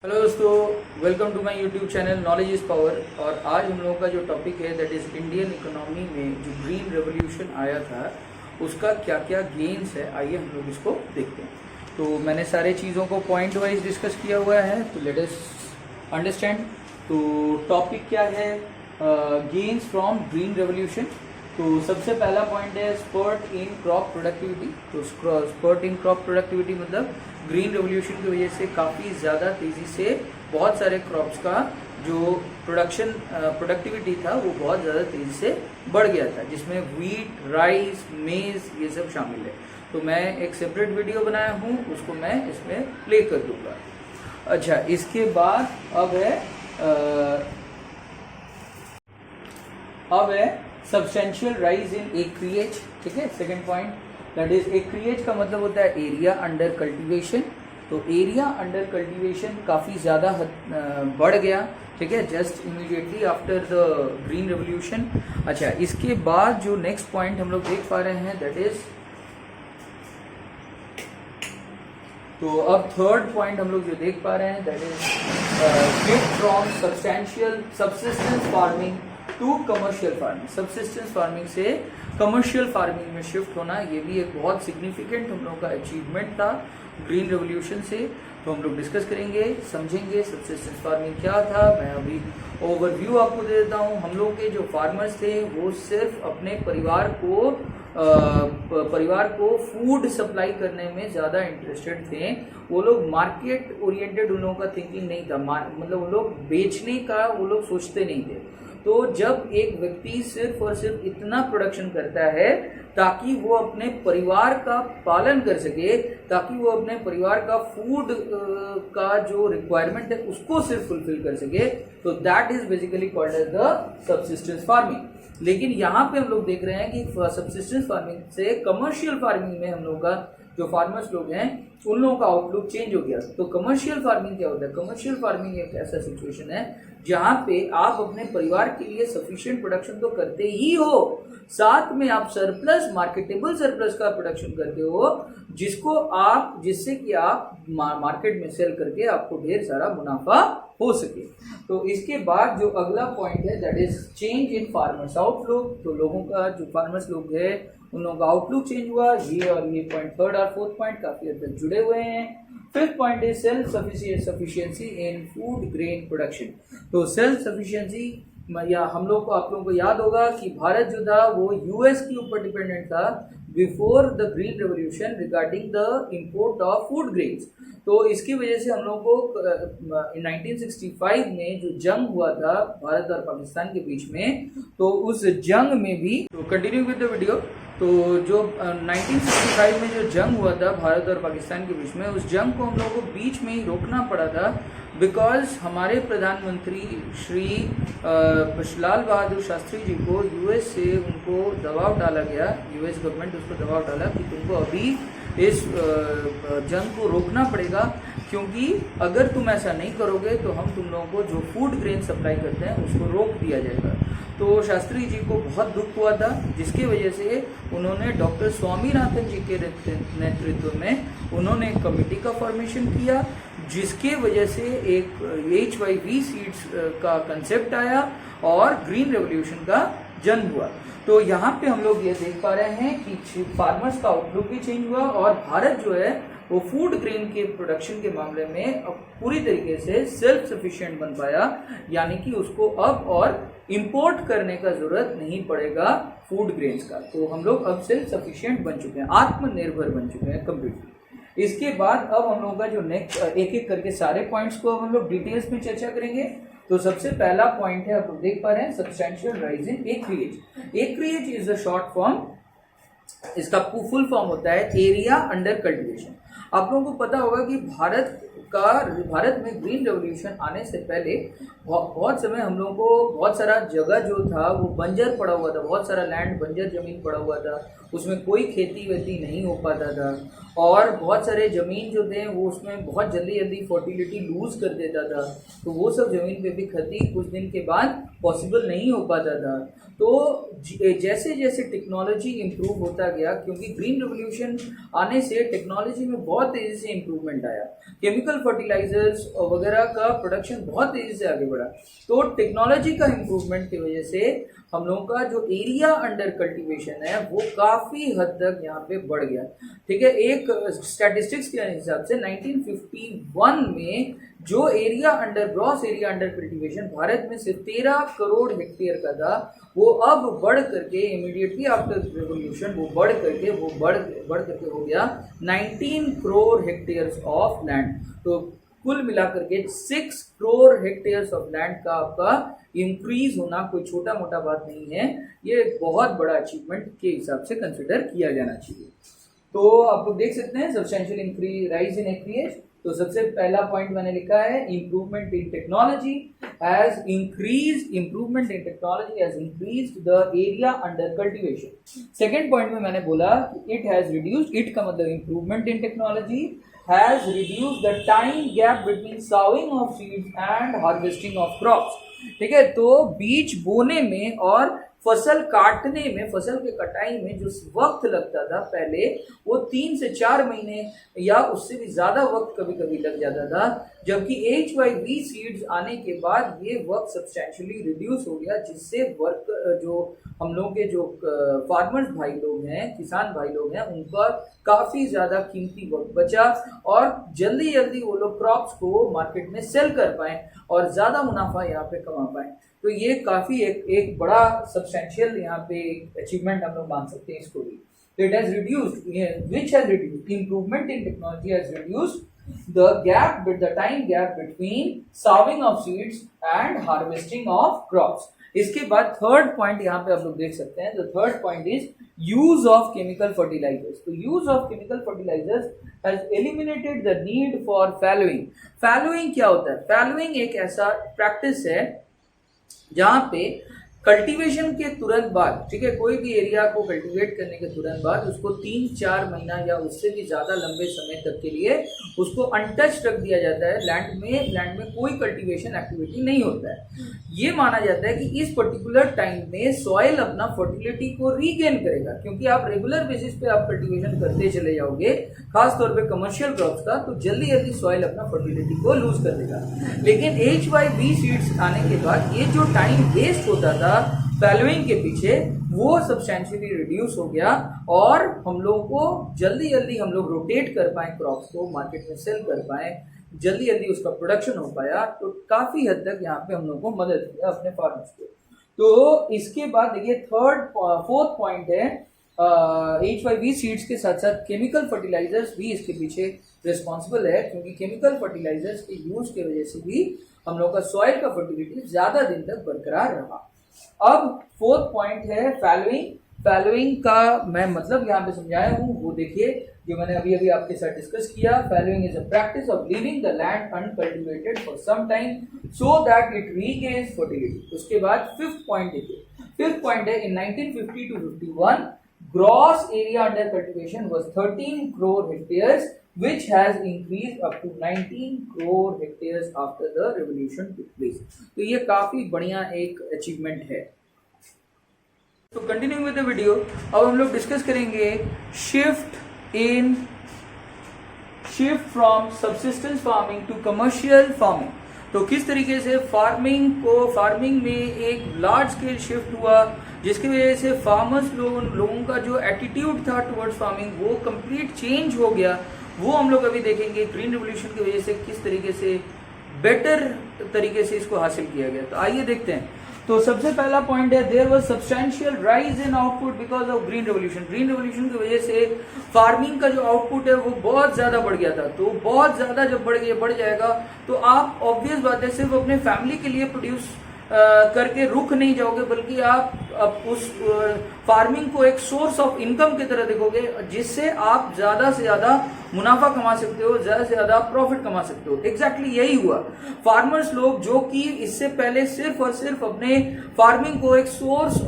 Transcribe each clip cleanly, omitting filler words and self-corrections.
Hello दोस्तों, welcome to my YouTube channel knowledge is power. और आज हम लोगों का जो टॉपिक है दैट इज इंडियन इकोनॉमी में जो ग्रीन रेवोल्यूशन आया था उसका क्या क्या गेन्स है, आइए हम लोग इसको देखते हैं। तो मैंने सारे चीज़ों को पॉइंट वाइज डिस्कस किया हुआ है, तो लेट अस अंडरस्टैंड। तो टॉपिक क्या है, गेन्स फ्रॉम ग्रीन रेवोल्यूशन। तो सबसे पहला पॉइंट है स्पर्ट इन क्रॉप प्रोडक्टिविटी। तो स्पर्ट इन क्रॉप प्रोडक्टिविटी मतलब ग्रीन रेवोल्यूशन की वजह से काफ़ी ज़्यादा तेज़ी से बहुत सारे क्रॉप्स का जो प्रोडक्टिविटी था वो बहुत ज़्यादा तेज़ी से बढ़ गया था, जिसमें व्हीट, राइस, मेज ये सब शामिल है। तो मैं एक सेपरेट वीडियो बनाया हूँ, उसको मैं इसमें प्ले कर दूँगा। अच्छा, इसके बाद अब है सब्सटेंशियल राइज इन एक्रिएज। ठीक है, सेकंड पॉइंट दैट इज एक्रिएज का मतलब होता है एरिया अंडर कल्टीवेशन। तो एरिया अंडर कल्टीवेशन काफ़ी ज़्यादा बढ़ गया, ठीक है, just immediately after the green revolution. अच्छा, इसके बाद जो नेक्स्ट पॉइंट हम लोग देख पा रहे हैं दैट इज, तो अब थर्ड पॉइंट हम लोग जो देख पा रहे हैं that is shift from subsistence farming to commercial farming. Subsistence farming से कमर्शियल फार्मिंग में शिफ्ट होना, ये भी एक बहुत सिग्निफिकेंट हम लोग का अचीवमेंट था ग्रीन रेवोल्यूशन से। तो हम लोग डिस्कस करेंगे, समझेंगे समसिस्टेंस फार्मिंग क्या था। मैं अभी ओवरव्यू आपको दे देता हूँ। हम लोग के जो फार्मर्स थे वो सिर्फ अपने परिवार को फूड सप्लाई करने में ज़्यादा इंटरेस्टेड थे। वो लोग मार्केट ओरिएंटेड, उन लोगों का थिंकिंग नहीं था, मतलब वो लोग बेचने का वो लोग सोचते नहीं थे। तो जब एक व्यक्ति सिर्फ और सिर्फ इतना प्रोडक्शन करता है ताकि वो अपने परिवार का पालन कर सके, ताकि वो अपने परिवार का फूड का जो रिक्वायरमेंट है उसको सिर्फ फुलफिल कर सके, तो that is basically called as the subsistence farming. लेकिन यहाँ पे हम लोग देख रहे हैं कि सब्सिस्टेंस फार्मिंग से कमर्शियल फार्मिंग में हम लोग का जो फार्मर्स लोग हैं उन लोगों का आउटलुक चेंज हो गया। तो कमर्शियल फार्मिंग क्या होता है? कमर्शियल फार्मिंग एक ऐसा सिचुएशन है जहां पे आप अपने परिवार के लिए सफिशिएंट प्रोडक्शन तो करते ही हो, साथ में आप सरप्लस, मार्केटेबल सरप्लस का प्रोडक्शन करते हो, जिससे कि आप मार्केट में सेल करके आपको ढेर सारा मुनाफा हो सके। तो इसके बाद जो अगला पॉइंट है that is change in farmers outlook. तो लोगों का जो फार्मर्स लोग है उन लोगों का आउटलुक चेंज हुआ। ये और ये पॉइंट, थर्ड और फोर्थ पॉइंट काफी हद तक जुड़े हुए हैं। Fifth point is self sufficiency in food grain production. तो सेल्फ सफिशिएंसी, या हम लोग को, आप लोगों को याद होगा कि भारत जो था वो यूएस के ऊपर डिपेंडेंट था before the green revolution regarding the import of food grains. तो इसकी वजह से हम लोग को 1965 में जो जंग हुआ था भारत और पाकिस्तान के बीच में, तो उस जंग में भी, तो कंटिन्यू विद द वीडियो। तो जो 1965 में जो जंग हुआ था भारत और पाकिस्तान के बीच में, उस जंग को हम लोगों को बीच में ही रोकना पड़ा था बिकॉज हमारे प्रधानमंत्री श्री लाल बहादुर शास्त्री जी को यूएस से उनको दबाव डाला गया, यूएस गवर्नमेंट उसको दबाव डाला कि तुमको अभी इस जंग को रोकना पड़ेगा, क्योंकि अगर तुम ऐसा नहीं करोगे तो हम तुम लोगों को जो फूड ग्रेन सप्लाई करते हैं उसको रोक दिया जाएगा। तो शास्त्री जी को बहुत दुख हुआ था, जिसकी वजह से उन्होंने डॉक्टर स्वामीनाथन जी के नेतृत्व में उन्होंने कमेटी का फॉर्मेशन किया, जिसके वजह से एक HYV सीड्स का कंसेप्ट आया और ग्रीन रेवोल्यूशन का जन्म हुआ। तो यहाँ पे हम लोग ये देख पा रहे हैं कि फार्मर्स का आउटलुक भी चेंज हुआ और भारत जो है वो फूड ग्रेन के प्रोडक्शन के मामले में अब पूरी तरीके से सेल्फ सफिशिएंट बन पाया, यानी कि उसको अब और इंपोर्ट करने का जरूरत नहीं पड़ेगा फूड ग्रेन्स का। तो हम लोग अब सेल्फ सफिशिएंट बन चुके हैं, आत्मनिर्भर बन चुके हैं कंप्लीटली। इसके बाद अब हम लोगों का जो नेक्स्ट, एक एक करके सारे पॉइंट्स को हम लोग डिटेल्स में चर्चा करेंगे। तो सबसे पहला पॉइंट है, आप लोग देख पा रहे हैं, substantial rise in acreage. Acreage is a short form, इसका फुल फॉर्म होता है एरिया अंडर कल्टीवेशन। आप लोगों को पता होगा कि भारत में ग्रीन रेवोल्यूशन आने से पहले बहुत समय हम लोगों को बहुत सारा जगह जो था वो बंजर पड़ा हुआ था, बहुत सारा लैंड बंजर जमीन पड़ा हुआ था, उसमें कोई खेती वेती नहीं हो पाता था, और बहुत सारे ज़मीन जो थे वो उसमें बहुत जल्दी फर्टिलिटी लूज कर देता था। तो वो सब ज़मीन पे भी खेती कुछ दिन के बाद पॉसिबल नहीं हो पाता था। तो जैसे जैसे टेक्नोलॉजी इम्प्रूव होता गया, क्योंकि ग्रीन रेवोल्यूशन आने से टेक्नोलॉजी में बहुत तेज़ी से इम्प्रूवमेंट आया, केमिकल फर्टिलाइजर्स वगैरह का प्रोडक्शन बहुत तेजी से आगे बढ़ा। तो टेक्नोलॉजी का इम्प्रूवमेंट की वजह से हम लोगों का जो एरिया अंडर कल्टीवेशन है वो काफी हद तक यहाँ पे बढ़ गया। ठीक है, एक स्टैटिस्टिक्स के हिसाब से 1951 में जो area under gross area under cultivation Bharat में सिर्फ 13 करोड़ हेक्टेयर का था, वो अब बढ़ करके इमीडिएटली आफ्टर रेवोल्यूशन वो बढ़ करके हो गया 19 करोड़ हेक्टेयर्स ऑफ लैंड। तो कुल मिलाकर के 6 करोड़ हेक्टेयर्स ऑफ लैंड का आपका इंक्रीज होना कोई छोटा मोटा बात नहीं है, ये एक बहुत बड़ा अचीवमेंट के हिसाब से कंसिडर किया जाना चाहिए। तो आप लोग देख सकते हैं सब्सटेंशियल इंक्रीज राइज इन एक्रिएज। तो सबसे पहला पॉइंट मैंने लिखा है improvement in technology has increased the area under cultivation. Second point में मैंने बोला इट हैज रिड्यूस्ड, इट का मतलब improvement in technology has reduced the time gap between sowing of seeds and harvesting of crops। ठीक है, तो बीज बोने में और फसल काटने में, फसल के कटाई में जो वक्त लगता था पहले, वो 3 से 4 महीने या उससे भी ज्यादा वक्त कभी कभी लग जाता था, जबकि HYV सीड्स आने के बाद ये वक्त सब्सटेंशियली रिड्यूस हो गया, जिससे वर्क जो हम लोग के जो फार्मर्स भाई लोग हैं, किसान भाई लोग हैं, उनका काफी ज्यादा कीमती वक्त बचा और जल्दी जल्दी वो लोग क्रॉप्स को मार्केट में सेल कर पाए और ज्यादा मुनाफा यहाँ पे कमा पाए। तो ये काफी एक बड़ा सब्सटेंशियल यहाँ पे अचीवमेंट हम लोग मान सकते हैं इसको भी। तो it has reduced, which has reduced, improvement in technology has reduced the gap with the time gap between sowing of seeds and harvesting of crops। इसके बाद थर्ड पॉइंट यहाँ पे आप लोग देख सकते हैं। The third point is use of chemical fertilisers. तो use of chemical fertilisers has eliminated the need for fallowing. Fallowing क्या होता है? फैलोइंग एक ऐसा प्रैक्टिस है जहां पे कल्टीवेशन के तुरंत बाद, ठीक है, कोई भी एरिया को कल्टीवेट करने के तुरंत बाद उसको 3-4 महीना या उससे भी ज्यादा लंबे समय तक के लिए उसको अनटच रख दिया जाता है। लैंड में कोई कल्टीवेशन एक्टिविटी नहीं होता है। ये माना जाता है कि इस पर्टिकुलर टाइम में सॉइल अपना फर्टिलिटी को रीगेन करेगा, क्योंकि आप रेगुलर बेसिस पे आप कल्टीवेशन करते चले जाओगे, खासतौर पे कमर्शियल क्रॉप्स का, तो जल्दी जल्दी सॉइल अपना फर्टिलिटी को लूज कर देगा। लेकिन HYV सीड्स आने के बाद ये जो टाइम वेस्ट होता था फैलोइंग के पीछे, वो सब्सटेंशियली रिड्यूस हो गया और हम लोगों को जल्दी जल्दी हम लोग रोटेट कर पाए, क्रॉप्स को मार्केट में सेल कर पाए, जल्दी जल्दी उसका प्रोडक्शन हो पाया। तो काफी हद तक यहाँ पे हम लोगों को मदद किया अपने फार्मर्स को। तो इसके बाद देखिए फोर्थ पॉइंट है HYV सीड्स के साथ साथ केमिकल फर्टिलाइजर्स भी इसके पीछे रिस्पॉन्सिबल है, क्योंकि केमिकल फर्टिलाइजर्स के यूज की वजह से भी हम लोग का सॉइल का फर्टिलिटी ज्यादा दिन तक बरकरार रहा। अब फोर्थ पॉइंट है फैलोइंग। फैलोइंग का मैं मतलब यहाँ पे समझाया हूँ, वो देखिए जो मैंने अभी आपके साथ डिस्कस किया। Fallowing is a practice of leaving the land uncultivated for some time so that it regains fertility. उसके बाद फिफ्थ पॉइंट देखिए, फिफ्थ पॉइंट है in 1950 to 51 gross area under cultivation was 13 crore hectares, which has increased up to 19 crore hectares after the revolution took place। तो ये काफी बढ़िया एक achievement है। तो कंटिन्यू विद द वीडियो, अब हम लोग डिस्कस करेंगे shift from subsistence farming to commercial farming. तो किस तरीके से फार्मिंग में एक लार्ज स्केल शिफ्ट हुआ, जिसकी वजह से फार्मर्स लोगों का जो एटीट्यूड था टुवर्ड्स फार्मिंग वो कंप्लीट चेंज हो गया। वो हम लोग अभी देखेंगे ग्रीन रिवोल्यूशन की वजह से किस तरीके से बेटर तरीके से इसको हासिल किया गया। तो आइए देखते हैं। तो सबसे पहला पॉइंट है there was substantial rise in output because of green revolution. Green revolution की वजह से फार्मिंग का जो आउटपुट है वो बहुत ज्यादा बढ़ गया था। तो बहुत ज्यादा जब बढ़ जाएगा तो आप ऑब्वियस बात है सिर्फ अपने फैमिली के लिए प्रोड्यूस करके रुक नहीं जाओगे, बल्कि आप उस फार्मिंग को एक सोर्स ऑफ इनकम की तरह देखोगे, जिससे आप ज्यादा से ज्यादा मुनाफा कमा सकते हो, ज्यादा से ज्यादा प्रॉफिट कमा सकते हो। एग्जैक्टली यही हुआ। फार्मर्स लोग जो कि इससे पहले सिर्फ और सिर्फ अपने फार्मिंग को एक source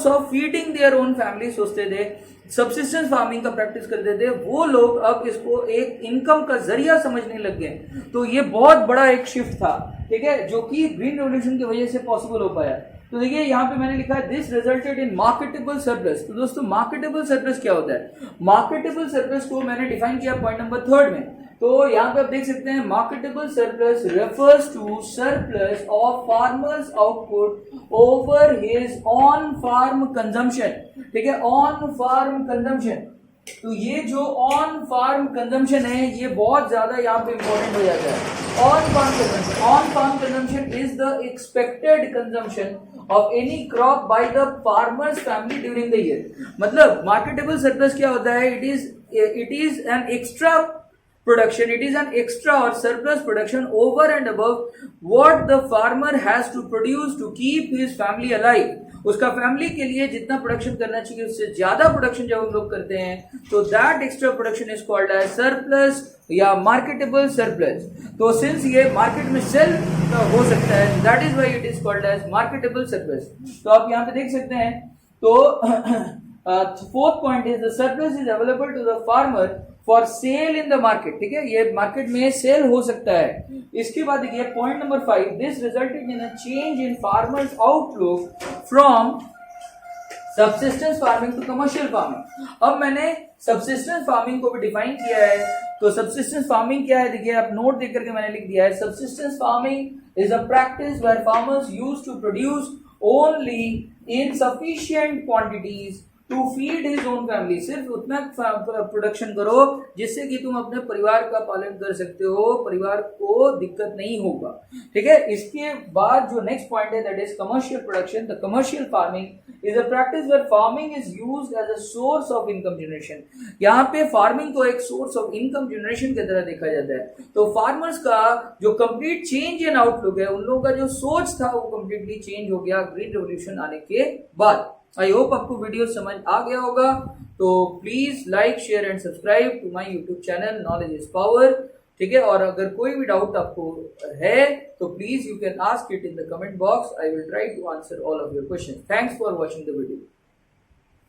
of feeding their own family सोचते थे, सब्सिस्टेंस फार्मिंग का प्रैक्टिस करते थे, वो लोग अब इसको एक इनकम का जरिया समझने लग गए। तो ये बहुत बड़ा एक शिफ्ट था, ठीक है, जो कि ग्रीन रेवोल्यूशन की वजह से पॉसिबल हो पाया। तो देखिए यहाँ पे मैंने लिखा है this resulted in marketable surplus. तो दोस्तों मार्केटेबल सरप्लस क्या होता है? मार्केटेबल सरप्लस को मैंने डिफाइन किया पॉइंट नंबर 3 में। तो यहाँ पे आप देख सकते हैं marketable surplus refers to surplus of farmers output over his on farm consumption, ठीक है, ऑन फार्म कंजम्पशन। तो ये जो ऑन फार्म कंजम्पशन है ये बहुत ज्यादा यहाँ पे इंपॉर्टेंट हो जाता है। On farm consumption is the expected consumption of any crop by the farmers family during the year. मतलब मार्केटेबल सरप्लस क्या होता है, it is an extra production, it is an extra or surplus production over and above what the farmer has to produce to keep his family alive। उसका family के लिए जितना production करना चाहिए उससे ज्यादा प्रोडक्शन जब हम लोग करते हैं तो that extra production is called as surplus या मार्केटेबल सरप्लस। तो सिंस ये मार्केट में सेल हो सकता है that is why it is called as marketable surplus. तो आप यहाँ पे देख सकते हैं तो fourth point is the surplus is available to the farmer for sale in the market, ठीक है, ये मार्केट में सेल हो सकता है। इसके बाद देखिए point number 5, this resulted in a change in farmers outlook from subsistence farming to commercial farming. अब मैंने सबसिस्टेंस फार्मिंग को भी डिफाइन किया है। तो सबसिस्टेंस फार्मिंग क्या है, देखिए आप नोट देख करके मैंने लिख दिया है, subsistence farming is a practice where farmers use to produce only in sufficient quantities to feed his own family. सिर्फ उतना प्रोडक्शन करो जिससे कि तुम अपने परिवार का पालन कर सकते हो, परिवार को दिक्कत नहीं होगा, ठीक है। इसके बाद जो नेक्स्ट पॉइंट है that is commercial production. The commercial farming is a practice where farming is used as a source of income generation. यहाँ पे फार्मिंग को एक सोर्स ऑफ इनकम जनरेशन की तरह देखा जाता है। तो फार्मर्स का जो कंप्लीट चेंज इन आउटलुक है, उन लोगों का जो सोच था वो कंप्लीटली चेंज हो गया ग्रीन रेवोल्यूशन आने के बाद। आई होप आपको वीडियो समझ आ गया होगा। तो please like share and subscribe to my YouTube channel knowledge is power, ठीक है। और अगर कोई भी डाउट आपको है तो please you can ask it in the comment box. I will try to answer all of your question. Thanks for watching the video.